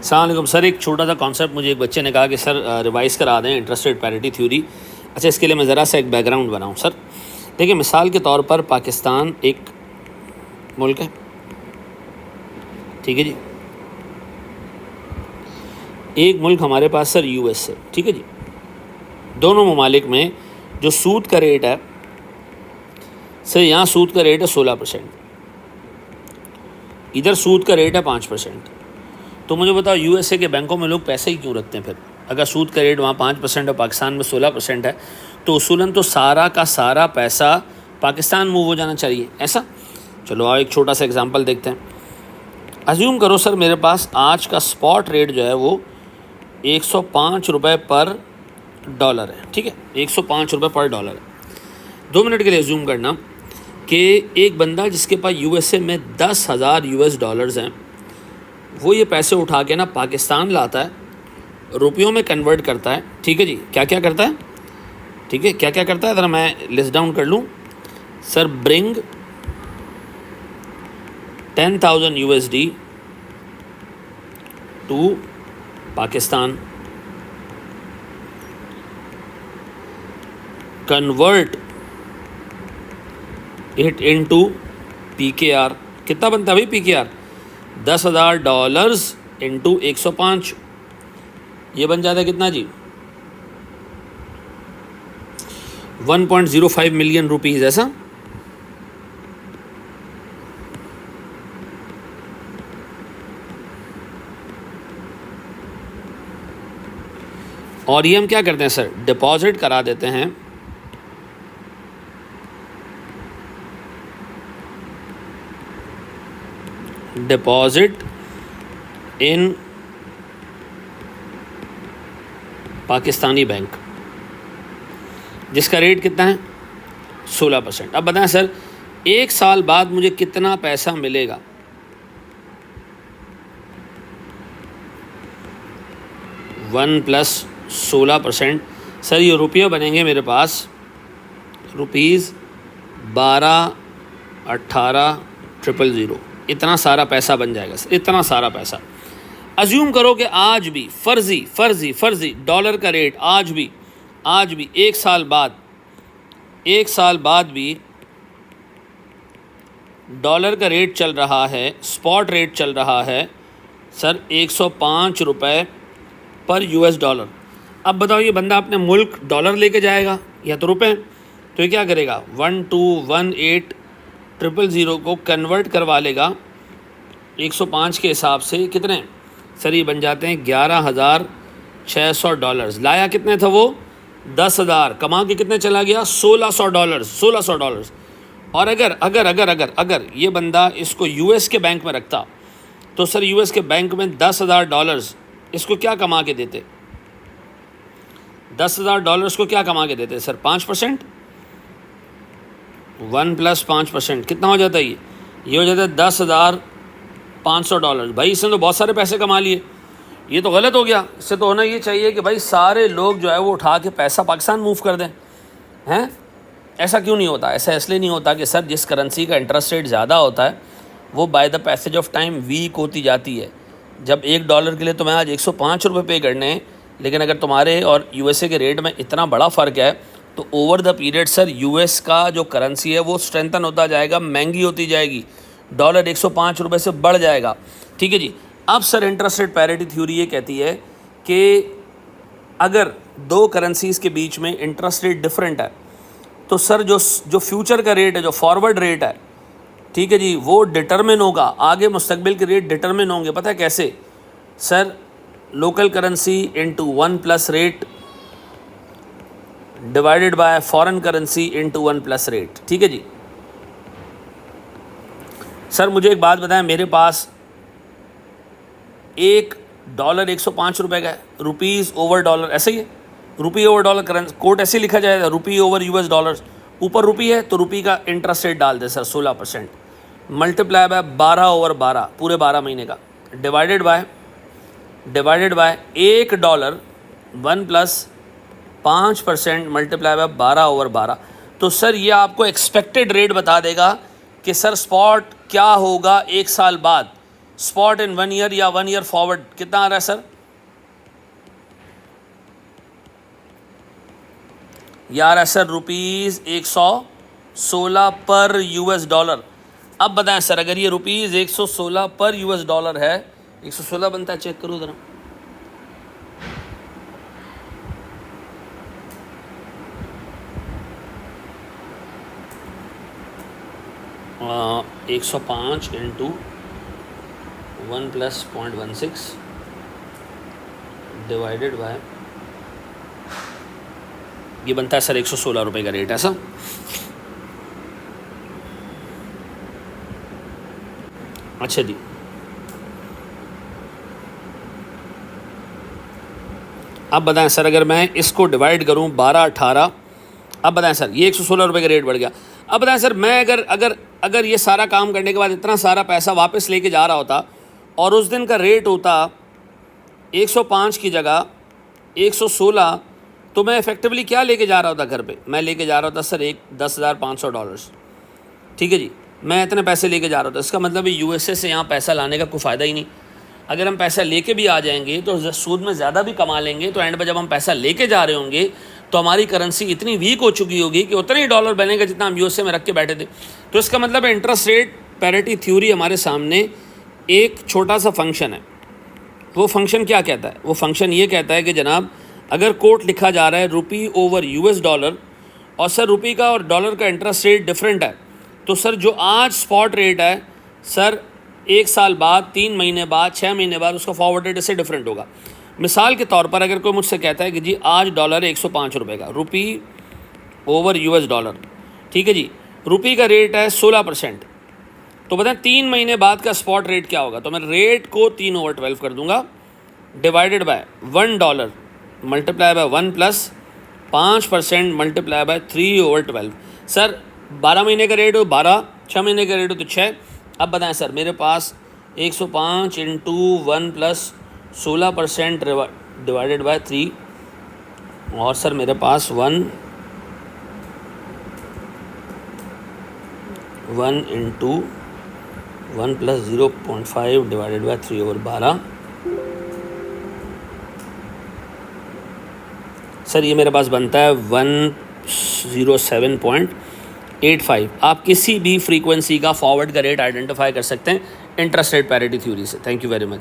अस्सलाम वालेकुम सर, एक छोटा सा कॉन्सेप्ट मुझे एक बच्चे ने कहा कि सर रिवाइज़ करा दें इंटरेस्ट रेट पैरिटी थ्योरी। अच्छा, इसके लिए मैं ज़रा सा एक बैकग्राउंड बनाऊं। सर देखिए, मिसाल के तौर पर पाकिस्तान एक मुल्क है, ठीक है जी। एक मुल्क हमारे पास सर यूएस है, ठीक है जी। दोनों ममालिक में जो सूद का रेट है सर, यहाँ सूद का रेट है 16%, इधर सूद का रेट है 5%। तो मुझे बताओ, यूएसए के बैंकों में लोग पैसे ही क्यों रखते हैं? फिर अगर सूद का रेट वहाँ 5% और पाकिस्तान में 16% है, तो उसूलन तो सारा का सारा पैसा पाकिस्तान मूव हो जाना चाहिए, ऐसा। चलो आओ एक छोटा सा एग्जांपल देखते हैं। अज्यूम करो सर, मेरे पास आज का स्पॉट रेट जो है वो 105 रुपये पर डॉलर है, ठीक है, 105 रुपये पर डॉलर है। 2 मिनट के लिए अज्यूम करना कि एक बंदा जिसके पास यूएसए में 10,000 यूएस डॉलर्स हैं, वो ये पैसे उठा के ना पाकिस्तान लाता है, रुपयों में कन्वर्ट करता है, ठीक है जी। क्या क्या करता है, ठीक है, क्या क्या करता है, ज़रा मैं लिस्ट डाउन कर लूँ। Sir, bring 10,000 USD to Pakistan, convert it into PKR। कितना बनता है भाई PKR? 10,000 डॉलर्स इंटू 105, ये बन जाता है कितना जी? 1.05 मिलियन रुपीज़, ऐसा। और ये हम क्या करते हैं सर, डिपॉजिट करा देते हैं डिपॉजिट इन पाकिस्तानी बैंक, जिसका रेट कितना है? 16%। अब बताएं सर, 1 साल बाद मुझे कितना पैसा मिलेगा? One plus 16%। सर, ये रुपये बनेंगे मेरे पास रुपीज़ 12,18,000। इतना सारा पैसा बन जाएगा सर, इतना सारा पैसा। अज्यूम करो कि आज भी फर्जी डॉलर का रेट आज भी 1 साल बाद भी डॉलर का रेट चल रहा है, स्पॉट रेट चल रहा है सर 105 रुपये पर US डॉलर। अब बताओ, ये बंदा अपने मुल्क डॉलर लेके जाएगा या तो रुपए? तो ये क्या करेगा, 1218,000 को कन्वर्ट करवा लेगा 105 के हिसाब से। कितने सर? ये बन जाते हैं 11,600 डॉलर्स। लाया कितने था वो? 10,000। कमा के कितने चला गया? 1,600 डॉलर्स। और अगर ये बंदा इसको यूएस के बैंक में रखता, तो सर यूएस के बैंक में 10,000 डॉलर्स इसको क्या कमा के देते? 10,000 डॉलर्स को क्या कमा के देते सर? 5%। 1 + 5% कितना हो जाता है? ये हो जाता है 10,500 डॉलर। भाई इसने तो बहुत सारे पैसे कमा लिए, ये तो गलत हो गया। इससे तो होना ये चाहिए कि भाई सारे लोग जो है वो उठा के पैसा पाकिस्तान मूव कर दें, हैं? ऐसा क्यों नहीं होता? ऐसा इसलिए नहीं होता कि सर जिस करेंसी का इंटरेस्ट रेट ज़्यादा होता है वो by the passage of time weak होती जाती है। जब $1 के लिए तुम्हें आज 105 रुपये पे करने हैं, लेकिन अगर तुम्हारे और यूएसए के रेट में इतना बड़ा फ़र्क है, तो over the period sir US का जो करेंसी है वो स्ट्रेंथन होता जाएगा, महंगी होती जाएगी, डॉलर 105 रुपये से बढ़ जाएगा, ठीक है जी। अब sir interest rate parity theory ये कहती है कि अगर दो करेंसीज़ के बीच में इंटरेस्ट रेट डिफरेंट है, तो सर जो फ्यूचर का रेट है, जो फॉरवर्ड रेट है, ठीक है जी, वो डिटरमिन होगा, आगे मुस्तकबिल के रेट डिटरमिन होंगे। पता है कैसे sir? Local currency into 1+ rate divided by foreign currency into 1+ rate, ठीक है जी। सर मुझे एक बात बताएं, मेरे पास $1 105 रुपये का है, रुपीज़ ओवर डॉलर, ऐसे ही है, रुपी ओवर डॉलर करेंसी कोट ऐसे लिखा जाएगा, रुपी ओवर US डॉलर। ऊपर रुपी है तो रुपी का इंटरेस्ट रेट डाल दे सर 16%, मल्टीप्लाई बाय 12/12 पूरे 12 महीने का, डिवाइडेड बाय $1 1 + 5% मल्टीप्लाई बाय 12/12। तो सर ये आपको एक्सपेक्टेड रेट बता देगा कि सर स्पॉट क्या होगा 1 साल बाद। स्पॉट इन 1 ईयर या 1 ईयर फॉरवर्ड कितना आ रहा है सर? यार है सर ₹116 पर US डॉलर। अब बताएं सर, अगर ये ₹116 पर US डॉलर है, 116 बनता है, चेक करो ज़रा। आ, 105 इंटू 1 + 0.16 डिवाइडेड बाय, ये बनता है सर ₹116 का रेट है सर। अच्छा जी, अब बताएं सर, अगर मैं इसको डिवाइड करूं 12, 18, अब बताएं सर, ये ₹116 का रेट बढ़ गया। अब बताएं सर, मैं अगर ये सारा काम करने के बाद इतना सारा पैसा वापस लेके जा रहा होता और उस दिन का रेट होता 105 की जगह 116, तो मैं इफेक्टिवली क्या लेके जा रहा होता घर पे? मैं लेके जा रहा होता सर $10,500। ठीक है जी, मैं इतने पैसे लेके जा रहा था। इसका मतलब USA से यहाँ पैसा लाने का कोई फ़ायदा ही नहीं। अगर हम पैसा लेके भी आ जाएंगे तो सूद में ज़्यादा भी कमा लेंगे, तो एंड पे जब हम पैसा लेके जा रहे होंगे तो हमारी करेंसी इतनी वीक हो चुकी होगी कि उतने ही डॉलर बनेगा जितना हम USA में रख के बैठे थे। तो इसका मतलब इंटरेस्ट रेट पैरिटी थ्योरी हमारे सामने एक छोटा सा फंक्शन है। वो फंक्शन क्या कहता है? वो फंक्शन ये कहता है कि जनाब, अगर कोट लिखा जा रहा है ₹/US डॉलर और सर रुपये का और डॉलर का इंटरेस्ट रेट डिफरेंट है, तो सर जो आज स्पॉट रेट है सर 1 साल बाद, 3 महीने बाद, 6 महीने बाद उसका फॉरवर्ड रेट इससे डिफरेंट होगा। मिसाल के तौर पर अगर कोई मुझसे कहता है कि जी आज डॉलर है ₹105 का, ₹/US डॉलर, ठीक है जी, रुपये का रेट है 16%, तो बताएं 3 महीने बाद का स्पॉट रेट क्या होगा? तो मैं रेट को 3/12 कर दूंगा, divided by $1 multiply by 1 + 5% multiply by 3/12। Sir 12 महीने का रेट हो 12, 6 महीने का रेट हो तो 6। अब बताएं सर, मेरे पास 105 इंटू 1 + 16% डिवाइडेड बाय 3, और सर मेरे पास 1 इंटू 1 + 0.5 डिवाइडेड बाय 3/12। सर ये मेरे पास बनता है 107.85। आप किसी भी फ्रीक्वेंसी का फॉरवर्ड का रेट आइडेंटिफाई कर सकते हैं इंटरेस्ट रेट पैरिटी थ्योरी से। Thank you very much.